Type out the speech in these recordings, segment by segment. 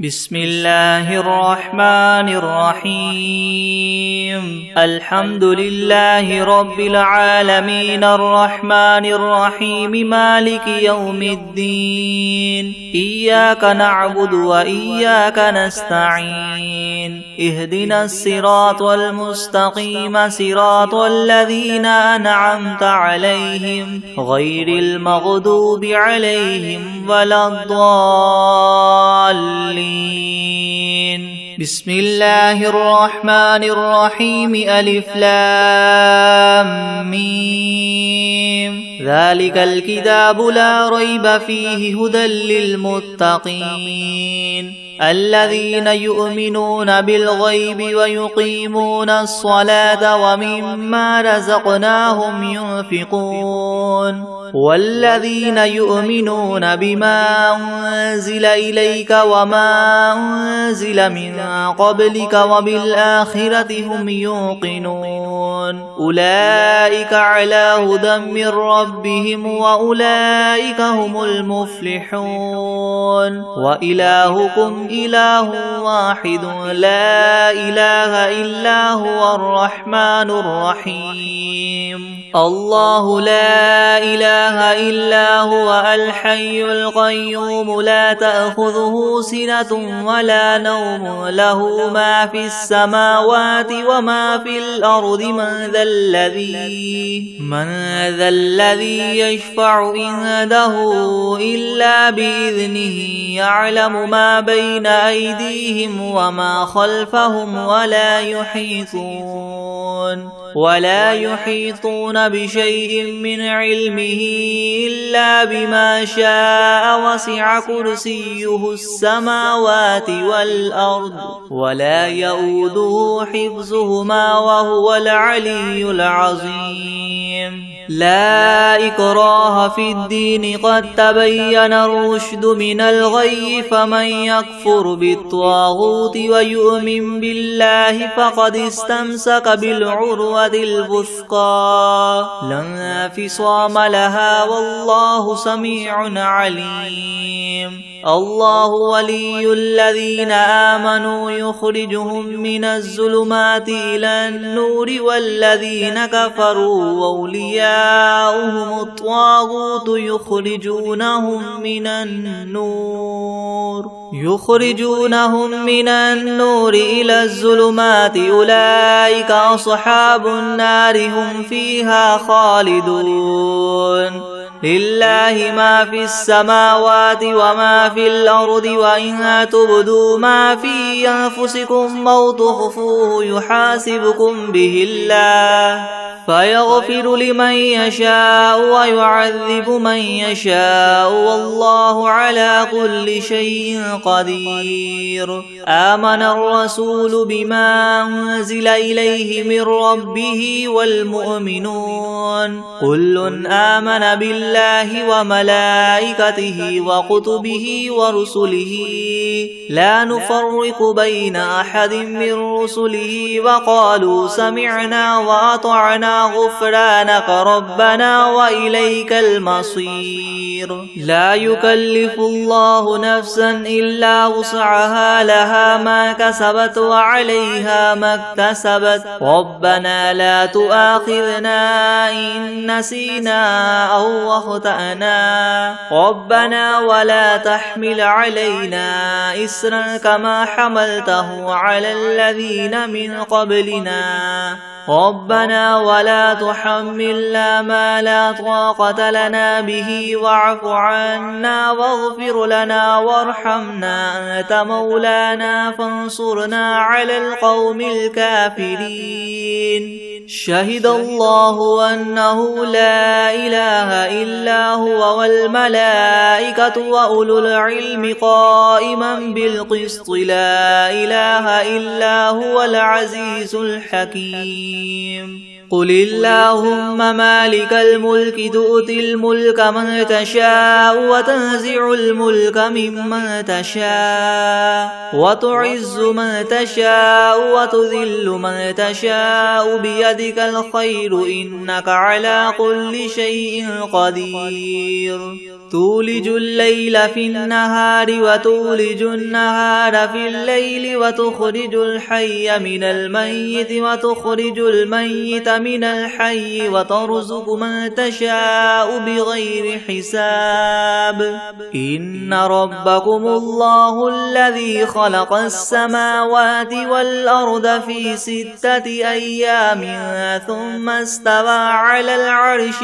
بسم الله الرحمن الرحيم الحمد لله رب العالمين الرحمن الرحيم مالك يوم الدين إياك نعبد وإياك نستعين اهدنا الصراط المستقيم صراط الذين أنعمت عليهم غير المغضوب عليهم ولا الضالين. بسم الله الرحمن الرحيم ألف لام ميم ذلك الكتاب لا ريب فيه هدى للمتقين الذين يؤمنون بالغيب ويقيمون الصلاة ومما رزقناهم ينفقون والذين يؤمنون بما أنزل إليك وما أنزل من قبلك وبالآخرة هم يوقنون أولئك على هدى من ربهم وأولئك هم المفلحون وإلهكم إله واحد لا إله إلا هو الرحمن الرحيم الله لا إله إلا هو الحي القيوم لا تأخذه سنة ولا نوم له ما في السماوات وما في الأرض من ذا الذي يشفع عنده إلا بإذنه يعلم ما بين أيديهم وما خلفهم ولا يحيطون بشيء من علمه إلا بما شاء وسع كرسيه السماوات والأرض ولا يؤوده حفظهما وهو العلي العظيم لا إكراه في الدين قد تبين الرشد من الغي فمن يكفر بالطاغوت ويؤمن بالله فقد استمسك بالعروة الوثقى لا انفصام لها والله سميع عليم الله ولي الذين آمنوا يخرجهم من الظلمات إلى النور والذين كفروا أولياؤهم الطاغوت يخرجونهم من النور إلى الظلمات أولئك أصحاب النار هم فيها خالدون لله ما في السماوات وما في الأرض وإن تبدوا ما في أنفسكم أو تخفوه يحاسبكم به الله فيغفر لمن يشاء ويعذب من يشاء والله على كل شيء قدير آمن الرسول بما أنزل إليه من ربه والمؤمنون كل آمن بالله وملائكته وكتبه ورسله لا نفرق بين أحد من رسله وقالوا سمعنا وأطعنا غفرانك ربنا وإليك المصير لا يكلف الله نفسا إلا وسعها لها ما كسبت وعليها ما اكتسبت ربنا لا تؤاخذنا إن نسينا أو أخطأنا ربنا ولا تحمل علينا إسرا كما حملته على الذين من قبلنا ربنا ولا تحملنا ما لا طاقة لنا به واعف عنا واغفر لنا وارحمنا أنت مولانا فانصرنا على القوم الكافرين شهد الله أنه لا إله إلا هو والملائكة وأولو العلم قائما بالقسط لا إله إلا هو العزيز الحكيم قل اللهم مالك الملك تؤتي الملك من تشاء وتنزع الملك ممن تشاء وتعز من تشاء وتذل من تشاء بيدك الخير إنك على كل شيء قدير تولج الليل في النهار وتولج النهار في الليل وتخرج الحي من الميت وتخرج الميت من الحي وترزق من تشاء بغير حساب إن ربكم الله الذي خلق السماوات والأرض في 6 أيام ثم استوى على العرش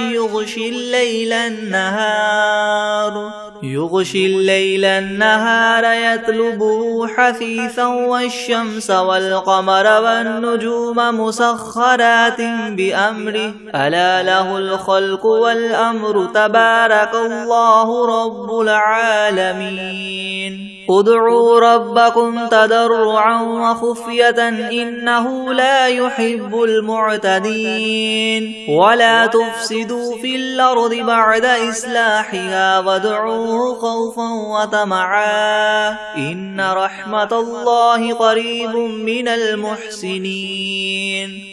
يغشي الليل النهار يطلبه حثيثا والشمس والقمر والنجوم مسخرات بأمره ألا له الخلق والأمر تبارك الله رب العالمين ادعوا ربكم تضرعا وخفية إنه لا يحب المعتدين ولا تفسدوا في الأرض بعد إصلاحها وادعوه خوفا وطمعا إن رحمة الله قريب من المحسنين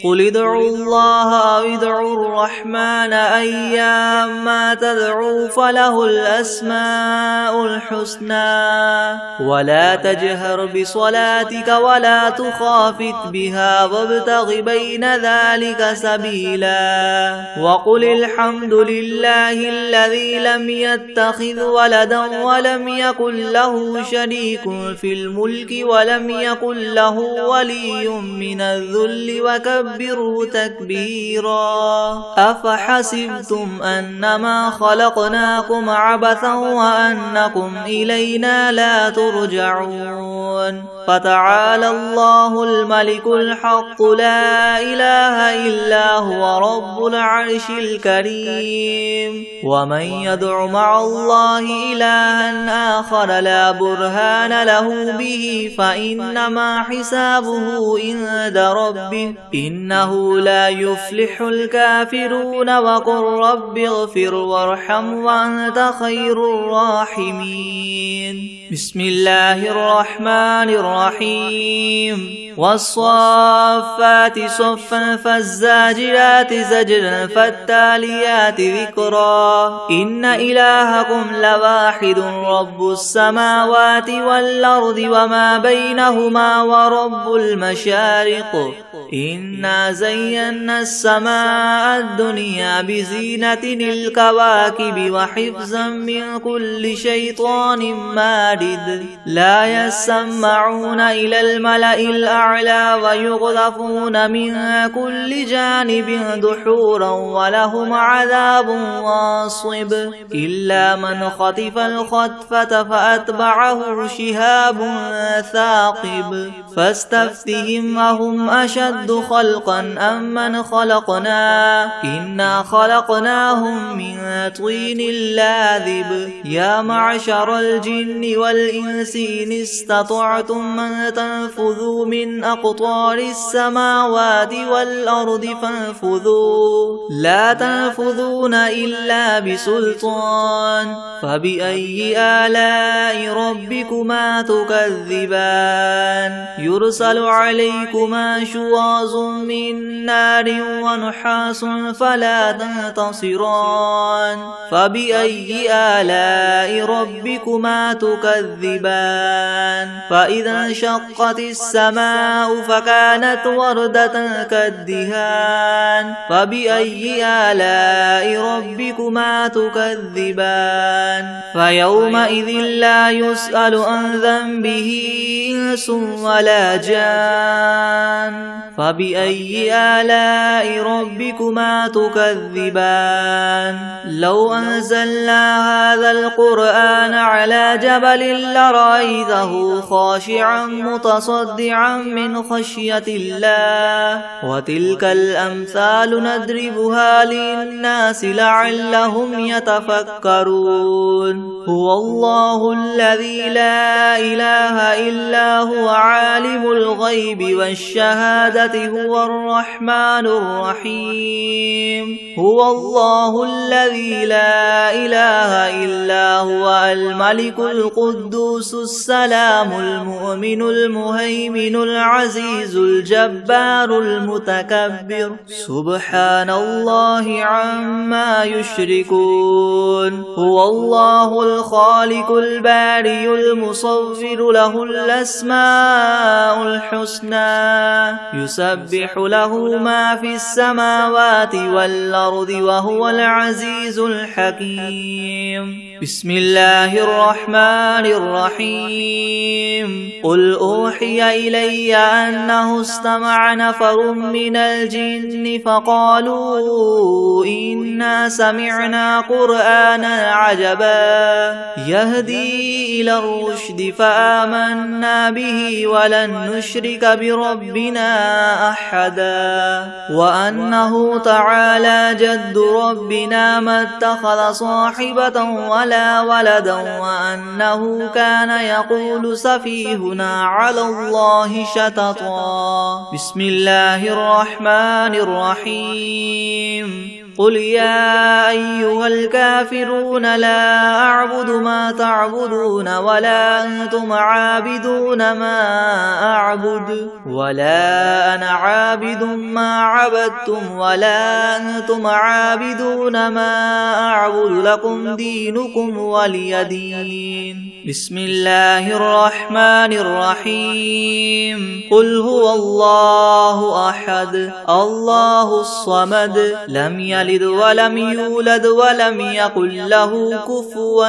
قل ادعوا الله أو ادعوا الرحمن أيما تدعوا فله الأسماء الحسنى ولا تجهر بصلاتك ولا تخافت بها وابتغ بين ذلك سبيلا وقل الحمد لله الذي لم يتخذ ولدا ولم يكن له شريك في الملك ولم يكن له ولي من الذل وكبره تكبيرا أفحسبتم أنما خلقناكم عبثا وأنكم إلينا لا ترجعون فتعالى الله الملك الحق لا إله إلا هو رب العرش الكريم ومن يدع مع الله إلها آخر لا برهان له به فإنما حسابه عند ربه إنه لا يفلح الكافرون وقل رب اغفر وارحم وأنت خير الراحمين بسم الله الرحمن الرحيم والصافات صفا فالزاجرات زجرا فالتاليات ذكرا إن إلهكم لواحد رب السماوات والأرض وما بينهما ورب المشارق إنا زينا السماء الدنيا بزينة الكواكب وحفظا من كل شيطان مارد لا يسمعون إلى الملأ الأعلى ويقذفون من كل جانب دحورا ولهم عذاب واصب إلا من خطف الخطفة فأتبعه شهاب ثاقب فاستفتهم أهم أشد خلقا أم من خلقنا إنا خلقناهم من طين لاذب يا معشر الجن والإنس إن استطعتم من تنفذوا من أقطار السماوات والأرض فانفذوا لا تنفذون إلا بسلطان فبأي آلاء ربكما تكذبان يرسل عليكما شواظ من نار ونحاس فلا تنتصران فبأي آلاء ربكما تكذبان فإذا انشقت السماء فكانت وردة كالدهان فبأي آلاء ربكما تكذبان فيومئذ لا يسأل عن ذنبه إنس ولا جان فبأي آلاء ربكما تكذبان لو أنزلنا هذا القرآن على جبل لرأيته خاشعا متصدعا من خشية الله وتلك الأمثال نضربها للناس لعلهم يتفكرون هو الله الذي لا إله إلا هو عالم الغيب والشهادة هو الرحمن الرحيم هو الله الذي لا إله إلا هو الملك القدوس السلام المؤمن المهيمن العزيز الجبار المتكبر سبحان الله عما يشركون هو الله الله الخالق البارئ المصور له الأسماء الحسنى يسبح له ما في السماوات والأرض وهو العزيز الحكيم. بسم الله الرحمن الرحيم. قل أوحي إلي أنه استمع نفر من الجن فقالوا إنا سمعنا قرآنا عجبا يهدي إلى الرشد فآمنا به ولن نشرك بربنا أحدا وأنه تعالى جد ربنا ما اتخذ صاحبة ولا ولدا وأنه كان يقول سفيهنا على الله شططا. بسم الله الرحمن الرحيم. قل يا أيها الكافرون لا أعبد ما تعبدون ولا أنتم عابدون ما أعبد ولا أنا عابد ما عبدتم ولا أنتم عابدون ما أعبد لكم دينكم ولي دين. بسم الله الرحمن الرحيم. قل هو الله أحد الله الصمد لم يلد ولم يولد ولم يكن له كفوا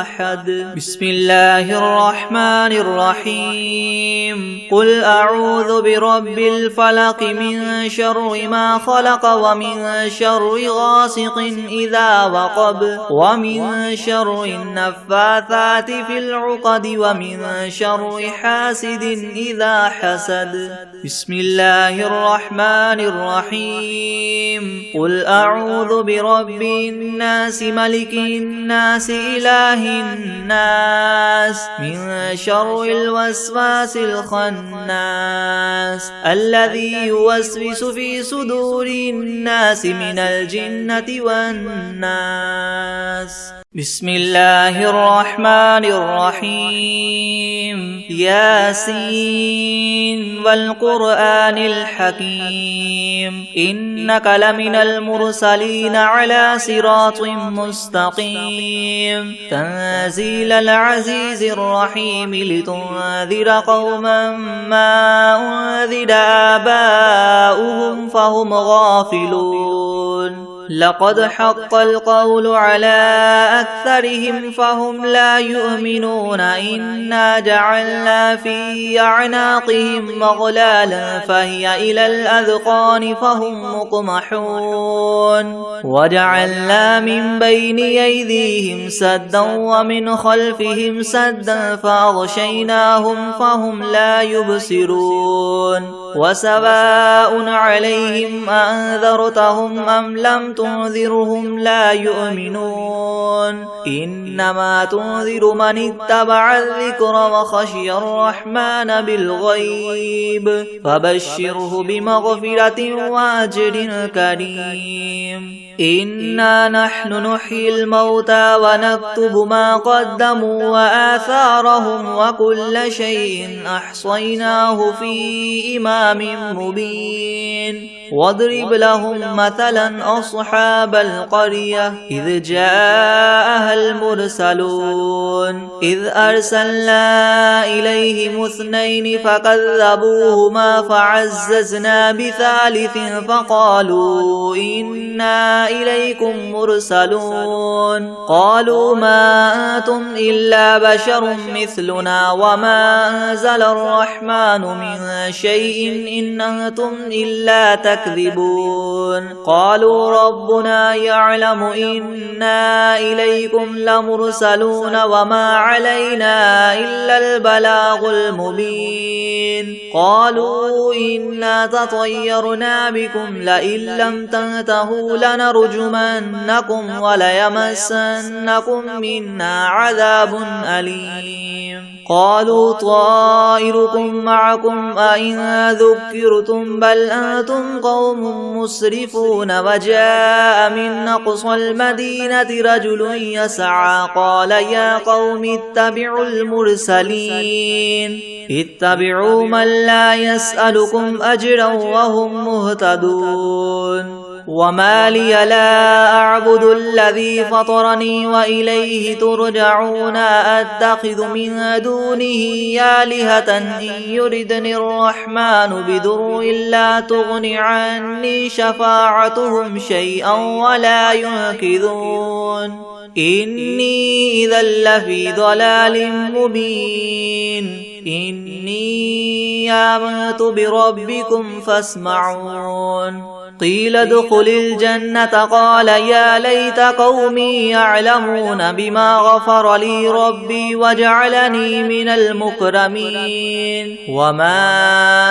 أحد. بسم الله الرحمن الرحيم. قل أعوذ برب الفلق من شر ما خلق ومن شر غاسق إذا وقب ومن شر النفاثات في العقد ومن شر حاسد إذا حسد. بسم الله الرحمن الرحيم. قل أعوذ برب الناس ملك الناس إله الناس من شر الوسواس الخناس الذي يوسوس في صدور الناس من الجنة والناس. بسم الله الرحمن الرحيم. ياسين والقرآن الحكيم إنك لمن المرسلين على صراط مستقيم تنزيل العزيز الرحيم لتنذر قوما ما أنذر آباؤهم فهم غافلون. لقد حق القول على أكثرهم فهم لا يؤمنون. إنا جعلنا في أعناقهم مغلالا فهي إلى الأذقان فهم مقمحون وجعلنا من بين أيديهم سدا ومن خلفهم سدا فأغشيناهم فهم لا يبصرون. وسواء عليهم أنذرتهم أم لم تنذرهم لا يؤمنون. إنما تنذر من اتبع الذكر وخشي الرحمن بالغيب فبشره بمغفرة وأجر كريم. إنا نحن نحيي الموتى ونكتب ما قدموا وآثارهم وكل شيء أحصيناه في إمام مبين. واضرب لهم مثلا أصحاب القرية إذ جاءها المرسلون إذ أرسلنا إليهم اثنين فكذبوهما فعززنا بثالث فقالوا إنا إليكم مرسلون. قالوا ما أنتم إلا بشر مثلنا وما أنزل الرحمن من شيء إن أنتم إلا تكذبون. قالوا ربنا يعلم إنا إليكم لمرسلون وما علينا إلا البلاغ المبين. قالوا إنا تطيرنا بكم لئن لم تنتهوا لنرجمنكم وليمسنكم منا عذاب أليم. قالوا طائركم معكم أئن ذكرتم بل أنتم قوم مسرفون. وجاء من أقصى المدينة رجل يسعى قال يا قوم اتبعوا المرسلين اتبعوا من لا يسألكم أجرا وهم مهتدون. وما لي لا أعبد الذي فطرني وإليه ترجعون أتخذ من دونه آلهة إن يردني الرحمن بضر لا تغن عني شفاعتهم شيئا ولا ينقذون إني إذا لفي ضلال مبين إني آمنت بربكم فاسمعون قيل ادخل الجنة قال يا ليت قومي يعلمون بما غفر لي ربي وجعلني من المكرمين وما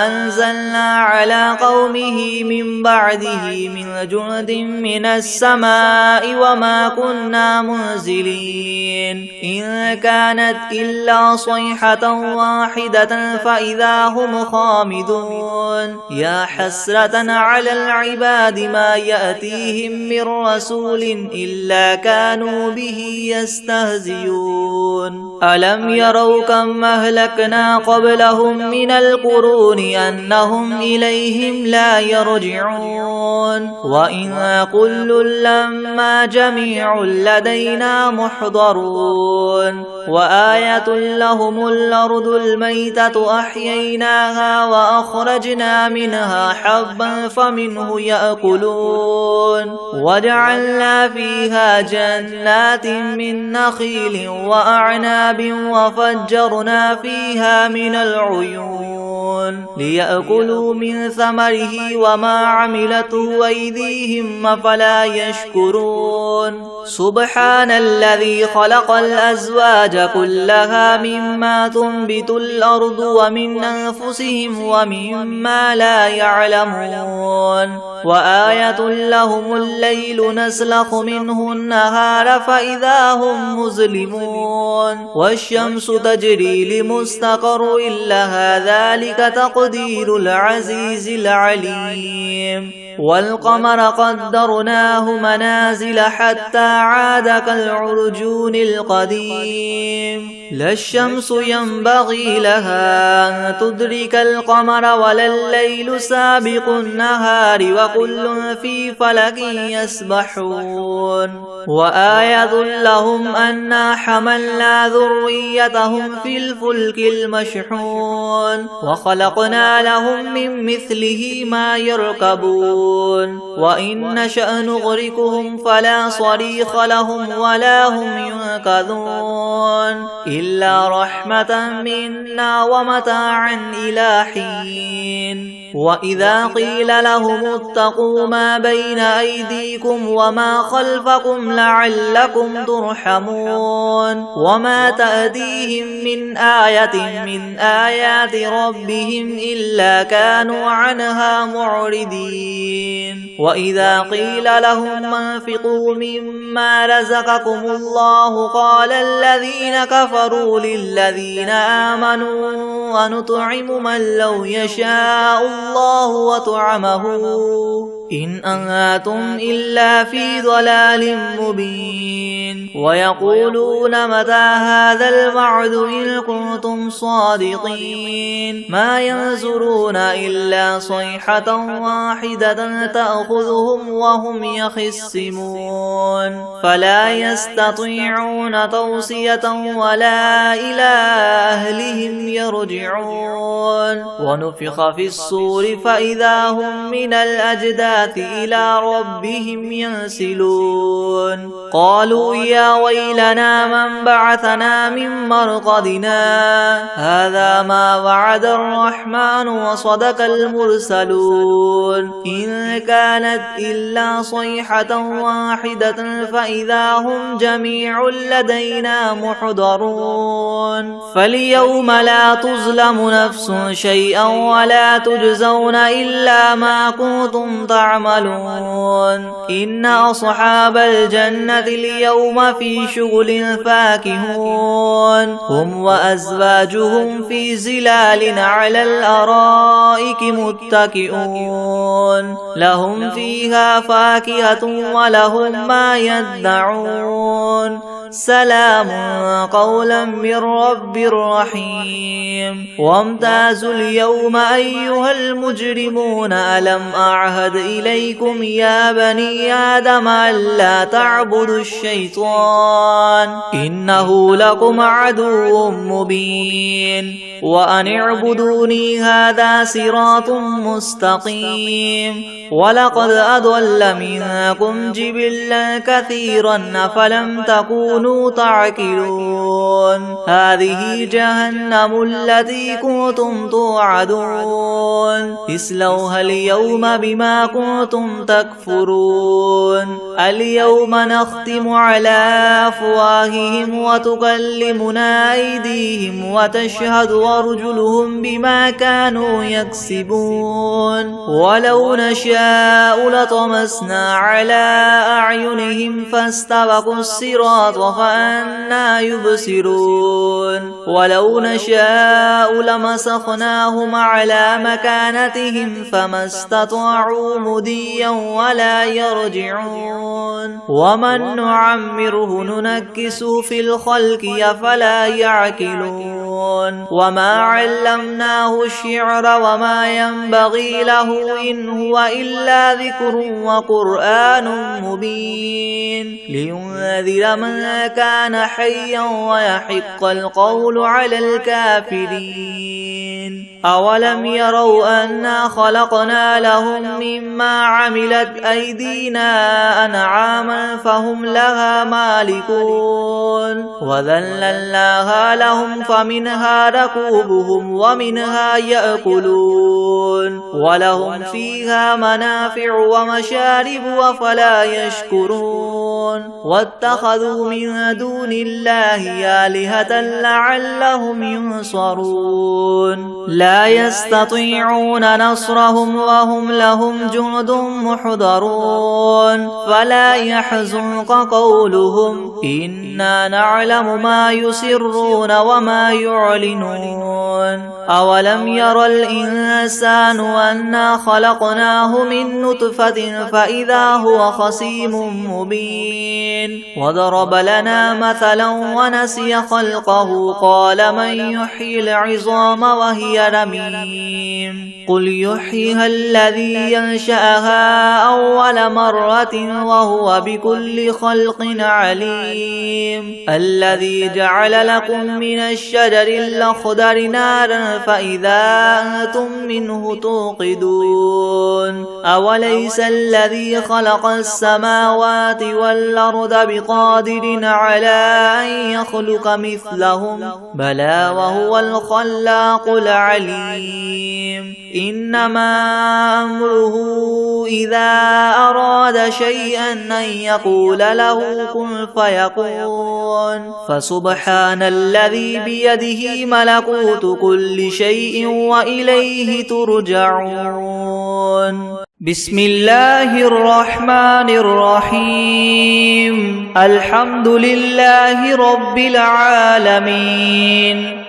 أنزلنا على قومه من بعده من جند من السماء وما كنا منزلين إن كانت إلا صيحة واحدة فإذا هم خامدون يا حسرة على العباد ما يأتيهم من رسول إلا كانوا به يستهزئون ألم يروا كم أهلكنا قبلهم من القرون أنهم إليهم لا يرجعون وإن كل لما جميع لدينا محضرون وآية لهم الأرض الميتة أحييناها وأخرجنا منها حبا فمنه يأكلون وجعلنا فيها جنات من نخيل وأعناب وفجرنا فيها من العيون ليأكلوا من ثمره وما عملته أيديهم أفلا يشكرون سبحان الذي خلق الأزواج كلها مما تنبت الأرض ومن أنفسهم ومما لا يعلمون وآية لهم الليل نسلخ منه النهار فإذا هم مظلمون والشمس تجري لمستقر لها ذلك تقدير العزيز العليم والقمر قدرناه منازل حتى عاد كالعرجون القديم لا الشمس ينبغي لها أن تدرك القمر ولا الليل سابق النهار وكل في فلك يسبحون وآية لهم أنا حملنا ذريتهم في الفلك المشحون وخلقنا لهم من مثله ما يركبون وإن نشأ نغرقهم فلا صريخ لهم ولا هم ينقذون إلا رحمة منا ومتاعا إلى حين وإذا قيل لهم اتقوا ما بين أيديكم وما خلفكم لعلكم ترحمون وما تأتيهم من آية من آيات ربهم إلا كانوا عنها معرضين وإذا قيل لهم انفقوا مما رزقكم الله قال الذين كفروا للذين آمنوا ونطعم من لو يشاء الله وطعمه إن أنتم إلا في ضلال مبين ويقولون متى هذا الوعد إن كنتم صادقين ما ينظرون إلا صيحة واحدة تأخذهم وهم يخصمون فلا يستطيعون توصية ولا إلى أهلهم يرجعون ونفخ في الصور فإذا هم من الأجداث إلى ربهم ينسلون قالوا يا ويلنا من بعثنا من مرقدنا هذا ما وعد الرحمن وصدق المرسلون إن كانت إلا صيحة واحدة فإذا هم جميع لدينا محضرون فاليوم لا تظلم نفس شيئا ولا تجزون إلا ما كنتم تعملون إن أصحاب الجنة اليوم في شغل فاكهون هم وأزواجهم في زلال على الأرائك متكئون لهم فيها فاكهة ولهم ما يدعون سلام قولا من رب رحيم وامتازوا اليوم أيها المجرمون ألم أعهد إليكم يا بني آدم ألا تعبدوا الشيطان إنه لكم عدو مبين وأن اعبدوني هذا صراط مستقيم ولقد أضل منكم جبلا كثيرا أفلم تكونوا تعقلون هذه جهنم التي كنتم توعدون اصلوها اليوم بما كنتم تكفرون اليوم نختم على أفواههم وتكلمنا أيديهم وتشهد أرجلهم بما كانوا يكسبون ولو نشاء لطمسنا على أعينهم فاستبقوا الصراط فأنى يبصرون ولو نشاء لمسخناهم على مكانتهم فما استطاعوا مضيا ولا يرجعون ومن نعمره ننكسه في الخلق أفلا يعقلون وما علمناه الشعر وما ينبغي له إن هو إلا ذكر وقرآن مبين لينذر من كان حيا ويحق القول على الكافرين أولم يروا أنا خلقنا لهم مما عملت أيدينا أنعاما فهم لها مالكون وذللناها لهم فمنها ركوبهم ومنها يأكلون ولهم فيها منافع ومشارب أفلا يشكرون واتخذوا من دون الله آلهة لعلهم ينصرون لا يستطيعون نصرهم وهم لهم جند محضرون فلا يحزنك قولهم إنا نعلم ما يسرون وما يعلنون أولم ير الإنسان أنا خلقناه من نطفة فإذا هو خصيم مبين وضرب لنا مثلا ونسي خلقه قال من يحيي العظام وهي رميم قل يحييها الذي ينشأها أول مرة وهو بكل خلق عليم الذي جعل لكم من الشجر الأخضر نارا فإذا أنتم منه توقدون أوليس الذي خلق السماوات والأرض بقادر على أن يخلق مثلهم بلى وهو الخلاق العليم إنما أمره إذا أراد شيئا أن يقول له كن فيكون فسبحان الذي بيده ملكوت كل شيء وإليه ترجعون بسم الله الرحمن الرحيم الحمد لله رب العالمين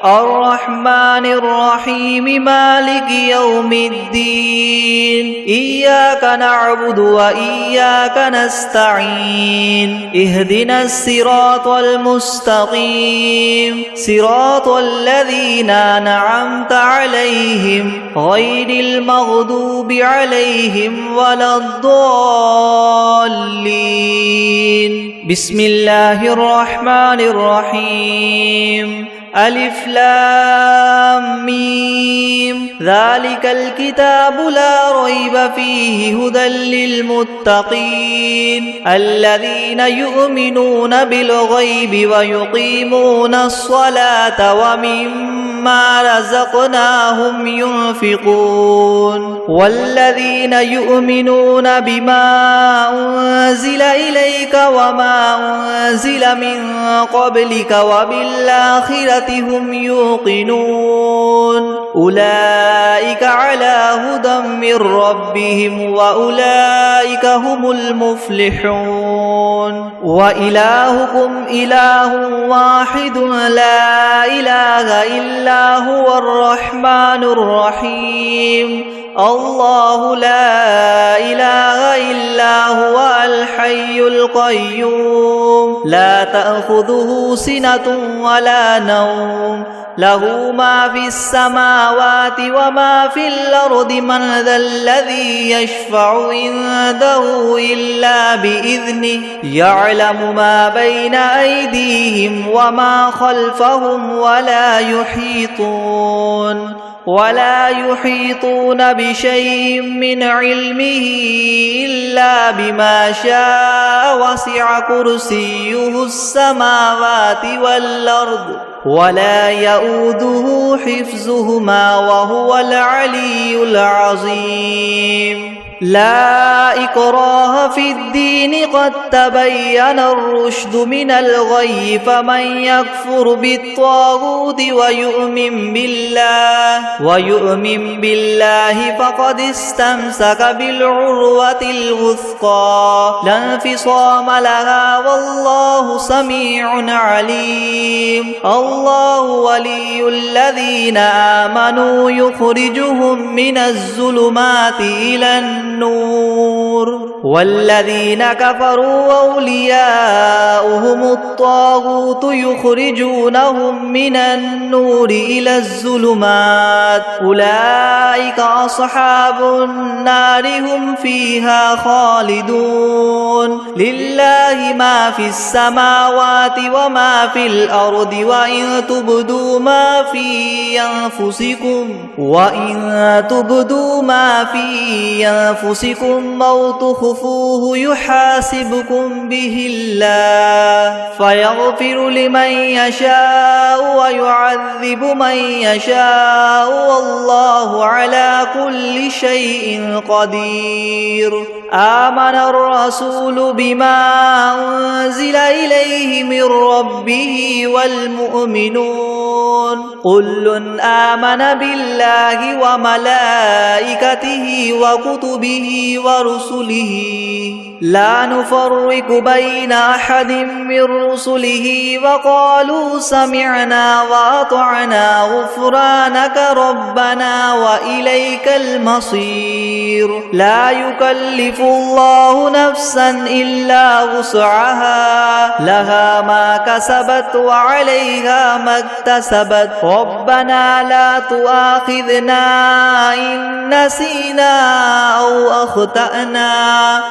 الرحمن الرحيم مالك يوم الدين إياك نعبد وإياك نستعين اهدنا الصراط المستقيم صراط الذين أنعمت عليهم غير المغضوب عليهم ولا الضالين بسم الله الرحمن الرحيم ألف لام ميم ذلك الكتاب لا ريب فيه هدى للمتقين الذين يؤمنون بالغيب ويقيمون الصلاة ومما رزقناهم ينفقون والذين يؤمنون بما أنزل إليك وما أنزل من قبلك وبالآخرة هم يوقنون أولئك على هدى من ربهم وأولئك هم المفلحون وإلهكم إله واحد لا إله إلا هو الرحمن الرحيم الله لا إله إلا هو الحي القيوم لا تأخذه سنة ولا نوم له ما في السماوات وما في الأرض من ذا الذي يشفع عنده إلا بإذنه يعلم ما بين أيديهم وما خلفهم ولا يحيطون بشيء من علمه إلا بما شاء وسع كرسيه السماوات والأرض ولا يؤوده حفظهما وهو العلي العظيم لا إكراه في الدين قد تبين الرشد من الغي فمن يكفر بالطاغوت ويؤمن بالله فقد استمسك بالعروة الوثقى لا انفصام لها والله سميع عليم الله ولي الذين آمنوا يخرجهم من الظلمات إلى النور والذين كفروا أولياؤهم الطاغوت يخرجونهم من النور إلى الظلمات أولئك أصحاب النار هم فيها خالدون لله ما في السماوات وما في الأرض وإن تبدوا ما في أنفسكم أو تخفوه يحاسبكم به الله فيغفر لمن يشاء ويعذب من يشاء والله على كل شيء قدير آمن الرسول بما أنزل إليه من ربه والمؤمنون كل آمن بالله وملائكته وكتبه ورسله لا نفرق بين أحد من رسله وقالوا سمعنا وأطعنا غفرانك ربنا وإليك المصير لا يكلف الله نفسا إلا وسعها لها ما كسبت وعليها ما اكتسبت ربنا لا تؤاخذنا إن نسينا أو أخطأنا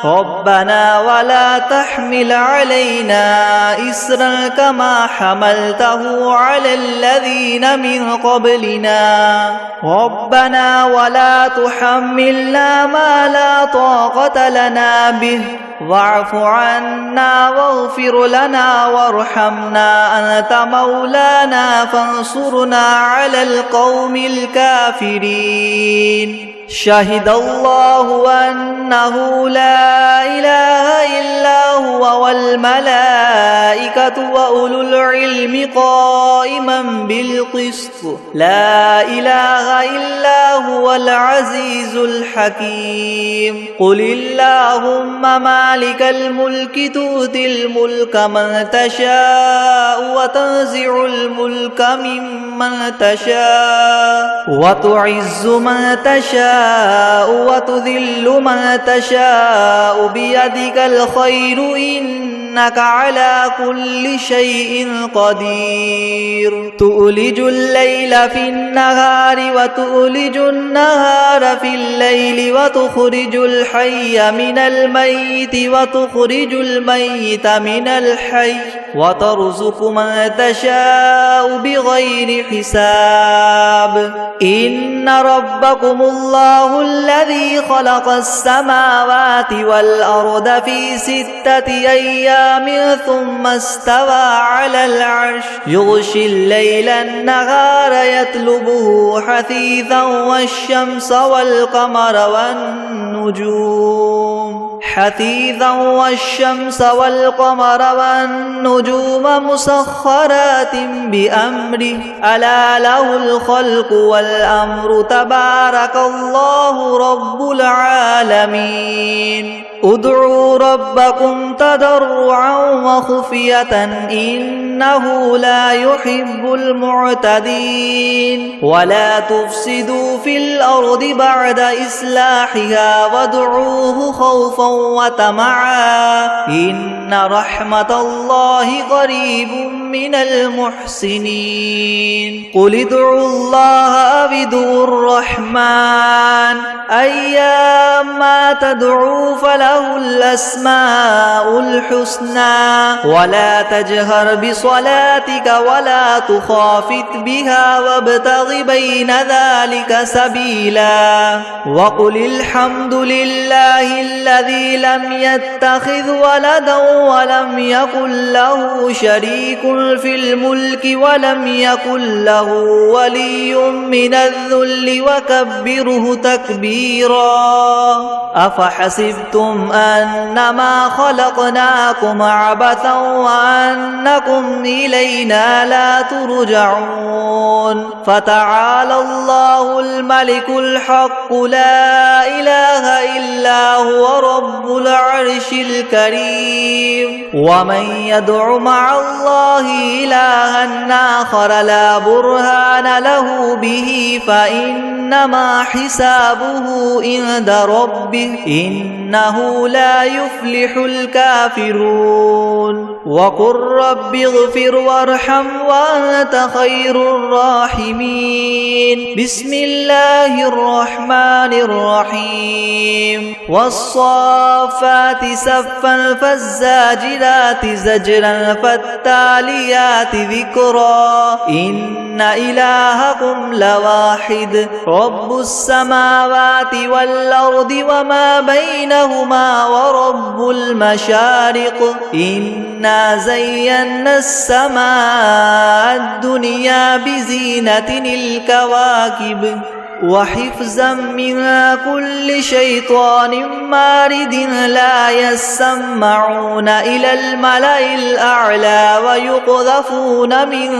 ربنا ولا تحمل علينا إسرا كما حملته على الذين من قبلنا ربنا ولا تحملنا ما لا طاقة لنا به واعف عنا واغفر لنا وارحمنا أنت مولانا فانصرنا على القوم الكافرين شهد الله أنه لا إله إلا هو والملائكة وأولو العلم قائما بالقسط لا إله إلا هو العزيز الحكيم قل اللهم مالك الملك تؤتي الملك من تشاء وتنزع الملك ممن تشاء وتعز من تشاء وتذل من تشاء بيدك الخير إنك على كل شيء قدير تؤلج الليل في النهار وتؤلج النهار في الليل وتخرج الحي من الميت وتخرج الميت من الحي وترزق من تشاء بغير حساب إن ربكم الله الذي خلق السماوات والأرض في 6 أيام ثم استوى على العرش يغشي الليل النهار يطلبه حثيثا والشمس والقمر والنجوم حثيثا والشمس والقمر والنجوم مسخرات بأمره ألا له الخلق والأمر تبارك الله رب العالمين ادعوا ربكم تضرعا وخفية إنه لا يحب المعتدين ولا تفسدوا في الأرض بعد إصلاحها وادعوه خوفا وطمعا إن رحمة الله قريب من المحسنين قل ادعوا الله أو ادعوا الرحمن أيما تدعوا فله الأسماء الحسنى ولا تجهر بصلاتك ولا تخافت بها وابتغ بين ذلك سبيلا وقل الحمد لله الذي لم يتخذ ولدا ولم يكن له شريك في الملك ولم يكن له ولي من الذل وكبره تكبيرا أفحسبتم أنما خلقناكم عبثا وأنكم إلينا لا ترجعون فتعالى الله الملك الحق لا إله إلا هو رب العرش الكريم ومن يدع مع الله إلها آخر لا برهان له به فإنما حسابه عند ربه إنه لا يفلح الكافرون وقل رب اغفر وارحم وأنت خير الراحمين بسم الله الرحمن الرحيم والصافات صفا فالزاجرات زجرا فالتاليات ذكرا إن إلهكم لواحد رب السماوات والأرض وما بينهما ورب المشارق إنا زينا السماء الدنيا بزينة الكواكب وحفظا من كل شيطان مارد لا يسمعون إلى الملأ الأعلى ويقذفون من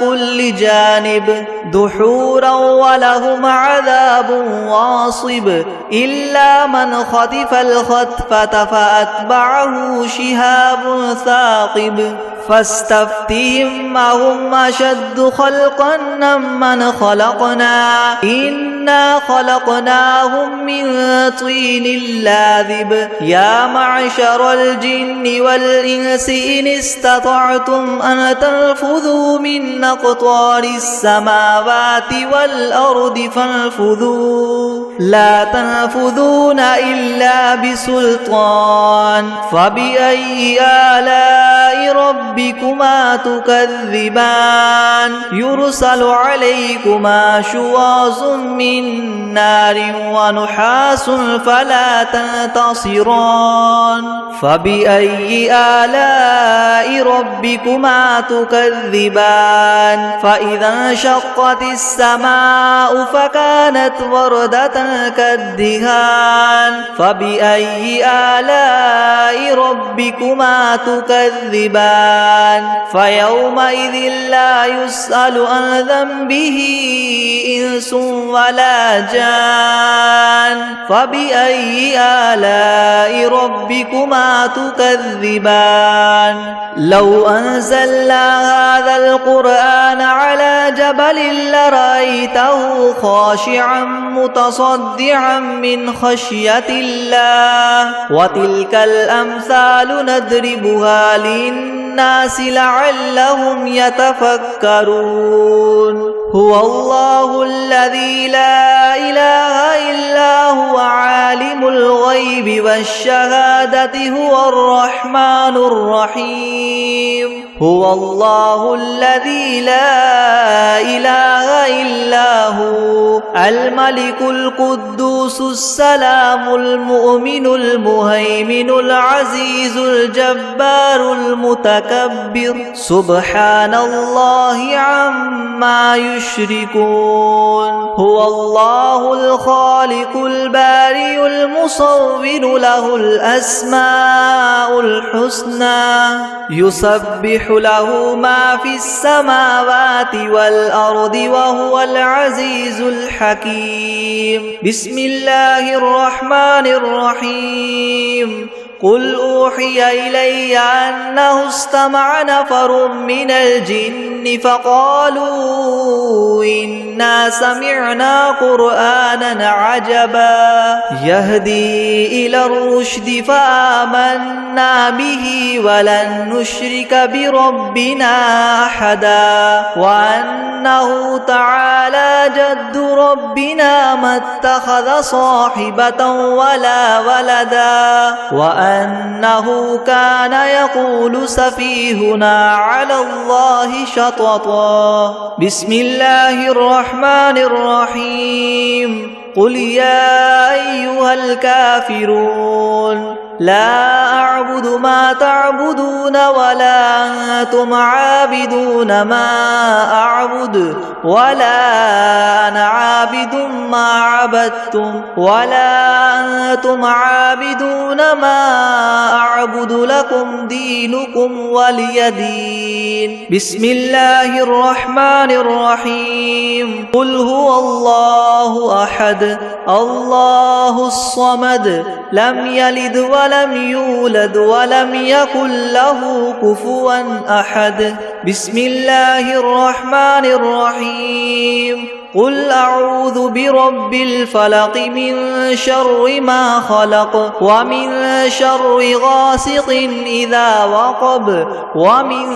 كل جانب دحورا ولهم عذاب واصب إلا من خطف الخطفة فأتبعه شهاب ثاقب فاستفتهم أهم أشد خلقا ممن خلقنا إنا خلقناهم من طين لاذب يا معشر الجن والإنس إن استطعتم أن تنفذوا من أقطار السماوات والأرض فانفذوا لا تنفذون إلا بسلطان فبأي آلاء ربكما تكذبان يرسل عليكما شواظ من نار ونحاس فلا تنتصران فبأي آلاء ربكما تكذبان فإذا انشقت السماء فكانت وردة كالدهان فبأي آلاء ربكما تكذبان فيومئذ لا يسأل عن ذنبه إنس ولا جان فبأي آلاء ربكما تكذبان لو أنزلنا هذا القرآن على جبل لرأيته خاشعا متصدعا من خشية الله وتلك الأمثال نضربها للناس لعلهم يتفكرون هو الله الذي لا إله إلا هو عالم الغيب والشهادة هو الرحمن الرحيم هو الله الذي لا إله إلا هو الملك القدوس السلام المؤمن المهيمن العزيز الجبار المتكبر سبحان الله عما يشركون هو الله الخالق البارئ المصور له الأسماء الحسنى يسبح له ما في السماوات والأرض وهو العزيز الحكيم بسم الله الرحمن الرحيم قل أوحي إلي أنه استمع نفر من الجن فقالوا إنا سمعنا قرآنا عجبا يهدي إلى الرشد فآمنا به ولن نشرك بربنا أحدا وأنه تعالى جد ربنا ما اتخذ صاحبة ولا ولدا وأنه كان يقول سفيهنا على الله شططا بسم الله الرحمن الرحيم قل يا أيها الكافرون لا أعبد ما تعبدون ولا أنتم عابدون ما أعبد ولا أنا عابد ما عبدتم ولا أنتم عابدون ما أعبد لكم دينكم ولي دين بسم الله الرحمن الرحيم قل هو الله أحد الله الصمد لم يلد ولم يولد ولم يكن له كفوا أحد بسم الله الرحمن الرحيم قل أعوذ برب الفلق من شر ما خلق ومن شر غاسق إذا وقب ومن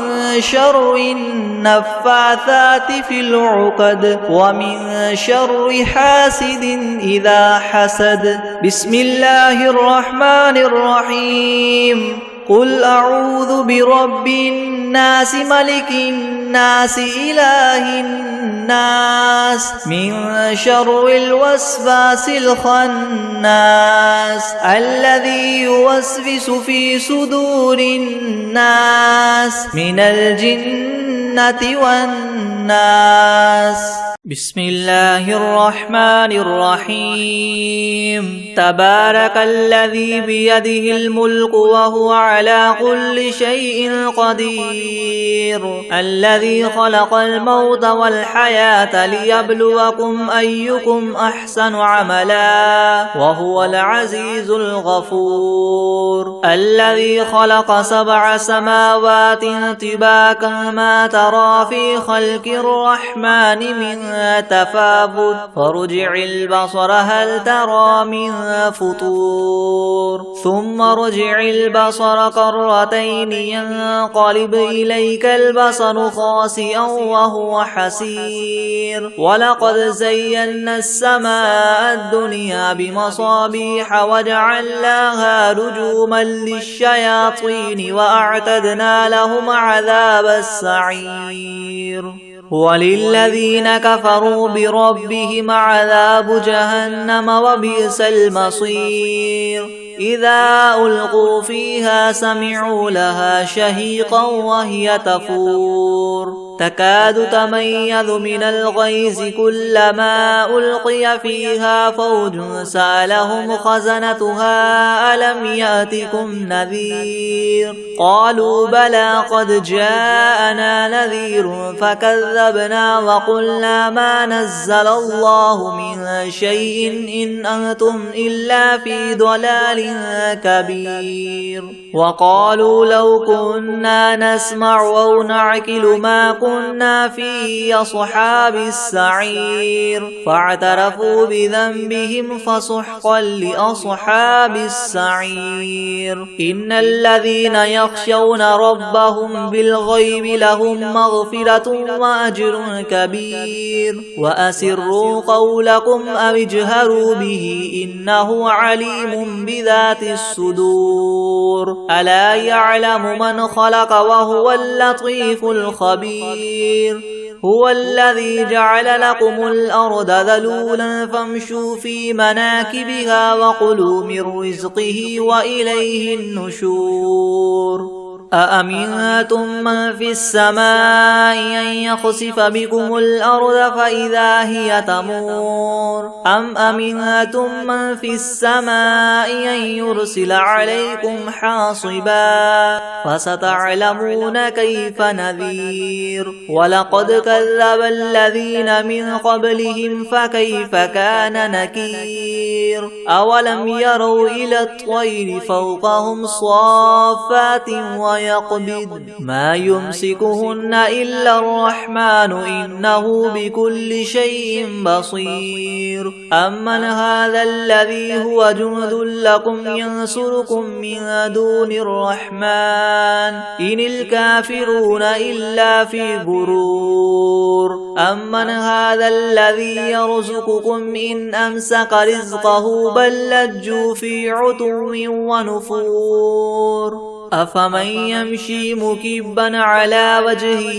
شر النفاثات في العقد ومن شر حاسد إذا حسد بسم الله الرحمن الرحيم قل أعوذ برب الناس ملك الناس إله الناس من شر الوسواس الخناس الذي يوسوس في صدور الناس من الجنة والناس بسم الله الرحمن الرحيم تبارك الذي بيده الملك وهو على كل شيء قدير الذي خلق الموت والحياة ليبلوكم أيكم أحسن عملا وهو العزيز الغفور الذي خلق 7 سماوات طباقا ما ترى في خلق الرحمن من تفاوت فرجع البصر هل ترى من فطور ثم رجع البصر كرتين ينقلب إليك البصر خاسئا وهو حسير ولقد زينا السماء الدنيا بمصابيح وجعلناها رجوما للشياطين وأعتدنا لهم عذاب السعير وللذين كفروا بربهم عذاب جهنم وبئس المصير إذا ألقوا فيها سمعوا لها شهيقا وهي تفور تكاد تميز من الغيظ كلما ألقي فيها فوج سألهم خزنتها ألم يأتكم نذير قالوا بلى قد جاءنا نذير فكذبنا وقلنا ما نزل الله من شيء إن أنتم إلا في ضلال كبير وقالوا لو كنا نسمع أو نعقل ما كنا في أصحاب السعير فاعترفوا بذنبهم فسحقا لأصحاب السعير إن الذين يخشون ربهم بالغيب لهم مغفرة وأجر كبير وأسروا قولكم أو اجهروا به إنه عليم بذات الصدور ألا يعلم من خلق وهو اللطيف الخبير هو الذي جعل لكم الأرض ذلولا فامشوا في مناكبها وكلوا من رزقه وإليه النشور أأمنتم من في السماء أن يخسف بكم الأرض فإذا هي تمور أم أمنتم من في السماء أن يرسل عليكم حاصبا فستعلمون كيف نذير ولقد كذب الذين من قبلهم فكيف كان نكير أولم يروا إلى الطير فوقهم صافات ويقبض ما يمسكهن إلا الرحمن إنه بكل شيء بصير أمن هذا الذي هو جند لكم ينصركم من دون الرحمن إن الكافرون إلا في غرور أمن هذا الذي يرزقكم إن أمسك رزقه بل لجوا في عتو ونفور أفمن يمشي مكبا على وجهه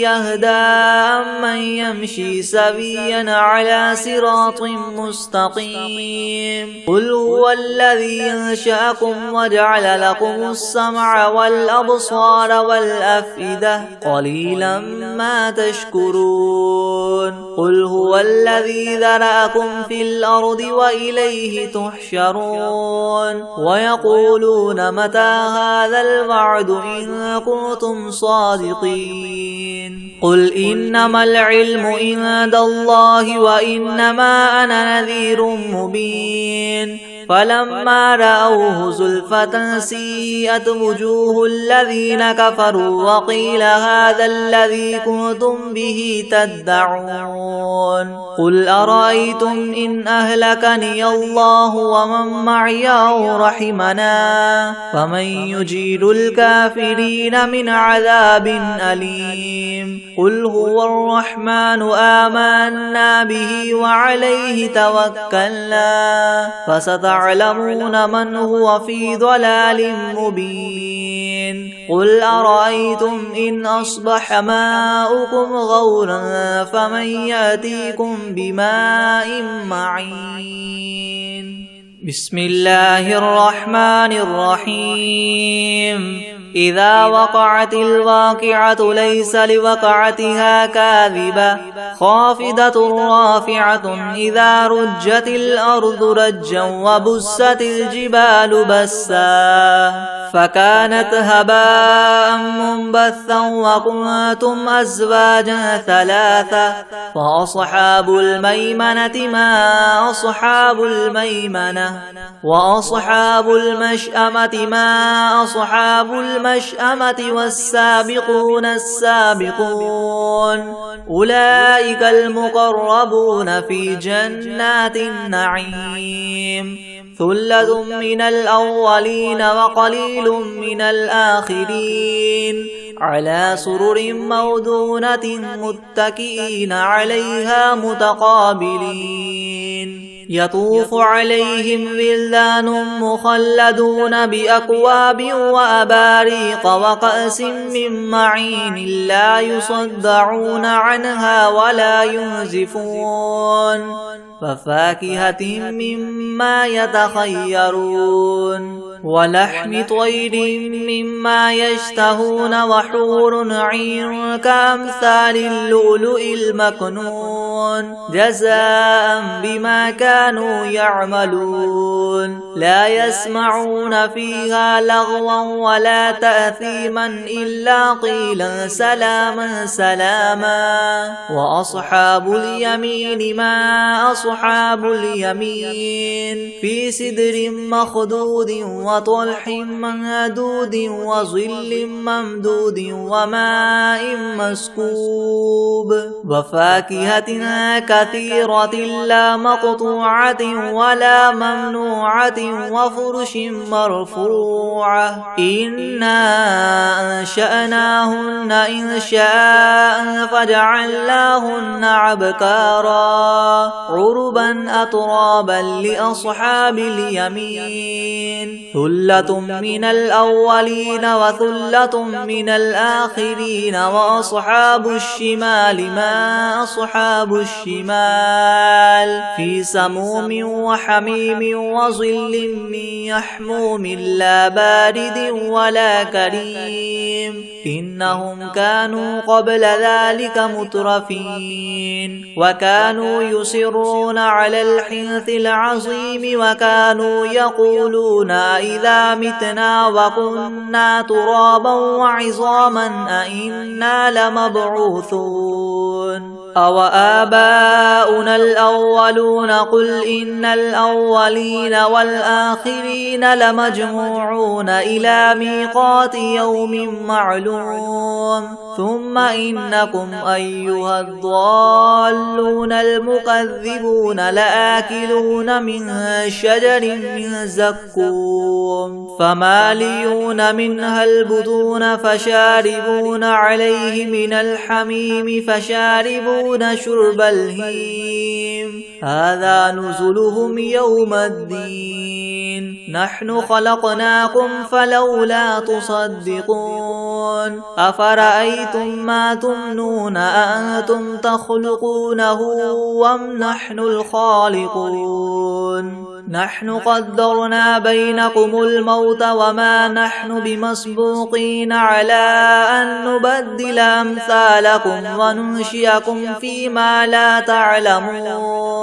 يهدى أمن يمشي سويا على صراط مستقيم قل هو الذي ينشأكم وجعل لكم السمع والأبصار والأفئدة قليلا ما تشكرون قل هو الذي ذرأكم في الأرض وإليه تحشرون ويقولون متى هذا الوعد إن كنتم صادقين قل إنما العلم عند الله وإنما أنا نذير مبين فلما رأوه زلفة سيئت وجوه الذين كفروا وقيل هذا الذي كنتم به تدعون قل أرأيتم إن أهلكني الله ومن معي أو رحمنا فمن يجير الكافرين من عذاب أليم قل هو الرحمن آمنا به وعليه توكلنا فستعلمون من هو في ضلال مبين قل أرأيتم إن أصبح ماؤكم غورا فمن يأتيكم بماء معين بسم الله الرحمن الرحيم إذا وقعت الواقعة ليس لوقعتها كاذبة خافضة رافعة إذا رجت الأرض رجا وبست الجبال بسا فكانت هباء منبثا وكنتم أزواجا ثلاثة فأصحاب الميمنة ما أصحاب الميمنة وأصحاب المشأمة ما أصحاب المشأمة والسابقون السابقون أولئك المقربون في جنات النعيم ثلة من الأولين وقليل من الآخرين على سرر موضونة متكئين عليها متقابلين يطوف عليهم ولدان مخلدون بأكواب وأباريق وكأس من معين لا يصدعون عنها ولا ينزفون وفاكهة مما يتخيرون ولحم طير مما يشتهون وحور عين كأمثال اللؤلؤ المكنون جزاء بما كانوا يعملون لا يسمعون فيها لغوا ولا تأثيما إلا قيلا سلاما سلاما. وأصحاب اليمين ما أصحاب اليمين في سدر مخدود وطلح منضود وظل ممدود وماء مسكوب وفاكهة كثيرة لا مقطوعة ولا ممنوعة وفرش مرفوعة. إنا أنشأناهن إنشاء فجعلناهن أبكارا عربا أترابا لأصحاب اليمين. ثلة من الأولين وثلة من الآخرين. وأصحاب الشمال ما أصحاب الشمال في سموم وحميم وظل من يحموم لا بارد ولا كريم. إنهم كانوا قبل ذلك مترفين وكانوا يصرون على الحنث العظيم وكانوا يقولون إذا متنا وكنا ترابا وعظاما أئنا لمبعوثون أو آباؤنا الأولون. قل إن الأولين والآخرين لمجموعون إلى ميقات يوم معلوم. ثم إنكم أيها الضالون المكذبون لآكلون من شجر من زقوم فماليون منها البطون فشاربون عليه من الحميم فشاربون شرب الهيم. هذا نزلهم يوم الدين. نحن خلقناكم فلولا تصدقون. أفرأيتم ما تمنون أأنتم تخلقونه أم نحن الخالقون؟ نحن قدرنا بينكم الموت وما نحن بمسبوقين على أن نبدل أمثالكم وننشئكم فيما لا تعلمون.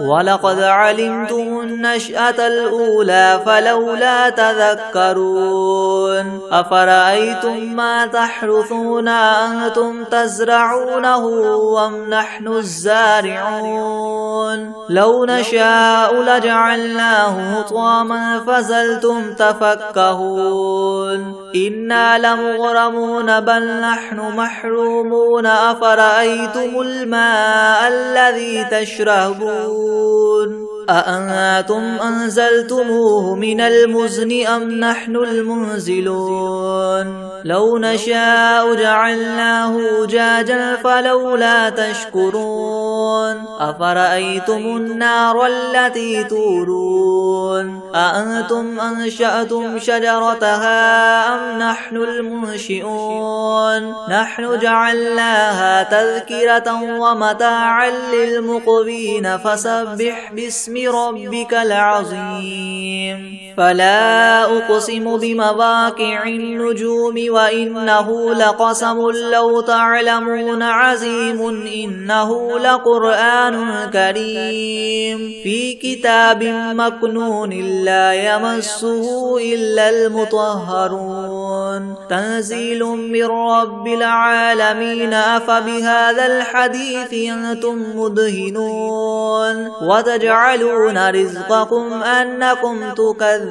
ولقد علمتم النشأة الأولى فلولا تذكرون. أفرأيتم ما تحرثون أنتم تزرعونه أم نحن الزارعون؟ لو نشاء لجعلناه حطاما فظلتم تفكهون. إنا لمغرمون بل نحن محرومون. أفرأيتم الماء الذي تشربون أأنتم أنزلتموه من المزن أم نحن المنزلون؟ لو نشاء جعلناه أجاجا فلولا تشكرون. أفرأيتم النار التي تورون أأنتم أنشأتم شجرتها أم نحن المنشئون؟ نحن جعلناها تذكرة ومتاعا للمقوين. فسبح باسم ربك العظيم. فلا أقسم بمواقع النجوم وإنه لقسم لو تعلمون عظيم. إنه لقرآن كريم في كتاب مكنون لا يمسه إلا المطهرون. تنزيل من رب العالمين. أفبهذا الحديث أنتم مدهنون وتجعلون رزقكم أنكم تكذبون.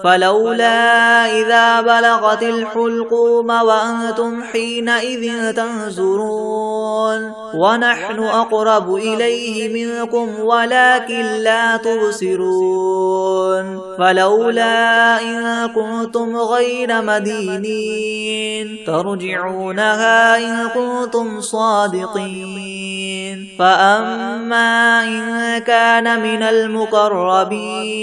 فلولا إذا بلغت الحلقوم وأنتم حينئذ تنظرون ونحن أقرب إليه منكم ولكن لا تبصرون. فلولا إن كنتم غير مدينين ترجعونها إن كنتم صادقين. فأما إن كان من المقربين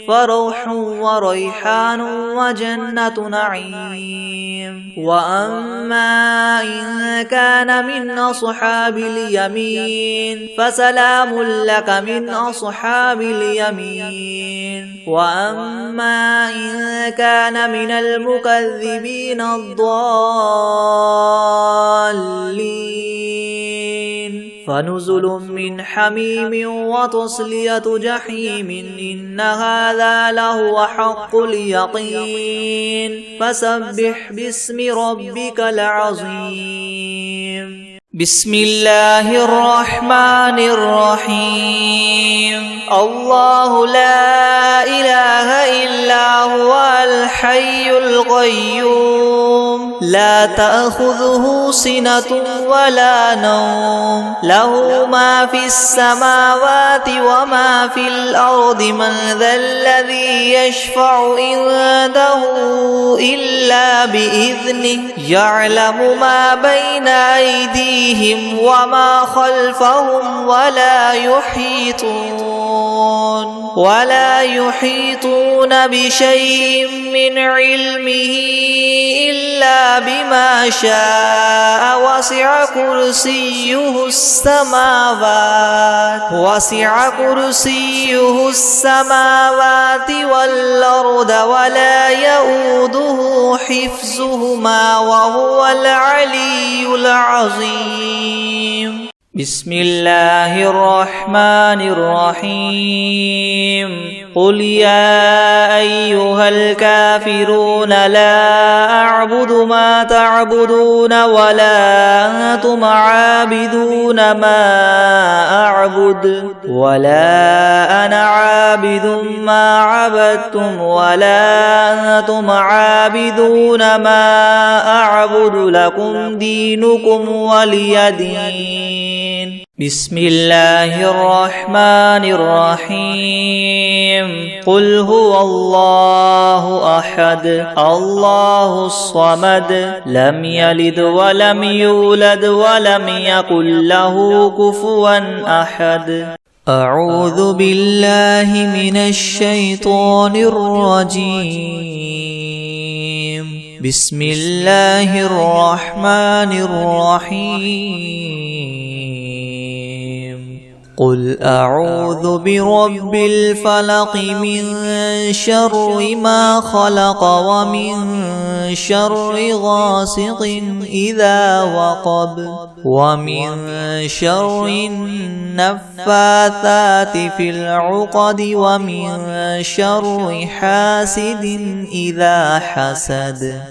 فروح وريحان وجنة نعيم. وأما إن كان من أصحاب اليمين فسلام لك من أصحاب اليمين. وأما إن كان من المكذبين الضالين فنزل من حميم وتصلية جحيم إن هذا لهو حق اليقين فسبح باسم ربك العظيم بسم الله الرحمن الرحيم الله لا إله إلا هو الحي القيوم لا تأخذه سنة ولا نوم له ما في السماوات وما في الأرض من ذا الذي يشفع عنده إلا بإذنه يعلم ما بين أيديهم وما خلفهم ولا يحيطون بشيء من علمه إلا بما شاء وسع كرسيه السماوات والأرض ولا يؤوده حفظهما وهو العلي العظيم بسم الله الرحمن الرحيم قل يا أيها الكافرون لا أعبد ما تعبدون ولا أنتم عابدون ما أعبد ولا أنا عابد ما عبدتم ولا أنتم عابدون ما أعبد لكم دينكم ولي دين بسم الله الرحمن الرحيم قل هو الله أحد الله الصمد لم يلد ولم يولد ولم يكن له كفوا أحد أعوذ بالله من الشيطان الرجيم بسم الله الرحمن الرحيم قل أعوذ برب الفلق من شر ما خلق ومن شر غاسق إذا وقب ومن شر النفاثات في العقد ومن شر حاسد إذا حسد